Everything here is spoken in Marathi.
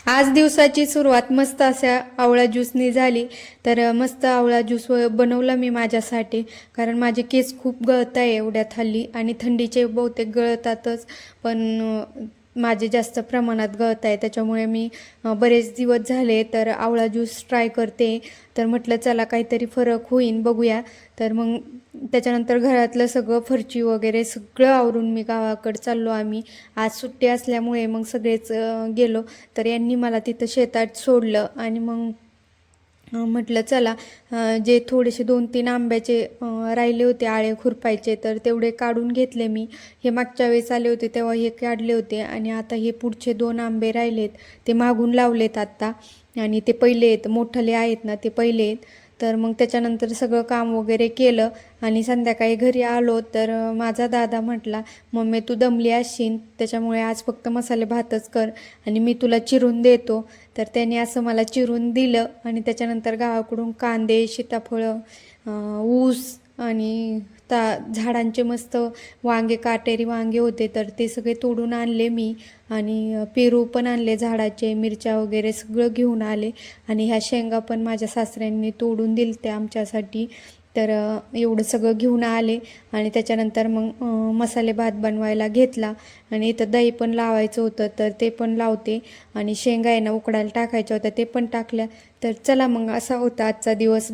आज दिवसाची सुरुवात मस्त अशा आवळा ज्यूसनी झाली. तर मस्त आवळा ज्यूस बनवला मी माझ्यासाठी, कारण माझे केस खूप गळत आहे एवढ्यात हल्ली, आणि थंडीचे बहुतेक गळतातच, पण माझे जास्त प्रमाणात गळत आहे. त्याच्यामुळे मी बरेच दिवस झाले तर आवळा ज्यूस ट्राय करते. तर म्हटलं चला काहीतरी फरक होईन, बघूया. तर मग त्याच्यानंतर घरातलं सगळं फरची वगैरे सगळं आवरून मी गावाकडे चाललो आम्ही. आज सुट्टी असल्यामुळे मग सगळेच गेलो. तर यांनी मला तिथं शेतात सोडलं, आणि मग म्हटलं चला जे थोडेसे 2-3 आंब्याचे राहिले होते आळे खुरपायचे, तर तेवढे काढून घेतले मी. हे मागच्या वेळेस आले होते तेव्हा हे काढले होते, आणि आता हे पुढचे 2 आंबे राहिलेत ते मागून लावलेत आत्ता. आणि ते पहिले आहेत, मोठले आहेत ना ते पहिले आहेत. तर मग त्याच्यानंतर सगळं काम वगैरे केलं, आणि संध्याकाळी घरी आलो तर माझा दादा म्हटला, मम्मी तू दमली असशील त्याच्यामुळे आज फक्त मसाले भातच कर, आणि मी तुला चिरून देतो. तर त्याने असं मला चिरून दिलं, आणि त्याच्यानंतर गावाकडून कांदे, सीताफळं, ऊस, आणि झाडांचे मस्त वांगे, काटेरी वांगे होते तर ते सगळे तोडून आणले मी. आणि पेरू पण आणले झाडाचे, मिरच्या वगैरे सगळं घेऊन आले. आणि ह्या शेंगा पण माझ्या सासऱ्यांनी तोडून दिल त्या आमच्यासाठी. तर एवढं सगळं घेऊन आले, आणि त्याच्यानंतर मग मसाले भात बनवायला घेतला. आणि इथं दही पण लावायचं होतं तर ते पण लावते, आणि शेंगा आहे ना उकडायला टाकायच्या होत्या ते पण टाकल्या. तर चला मग असा होता आजचा दिवस.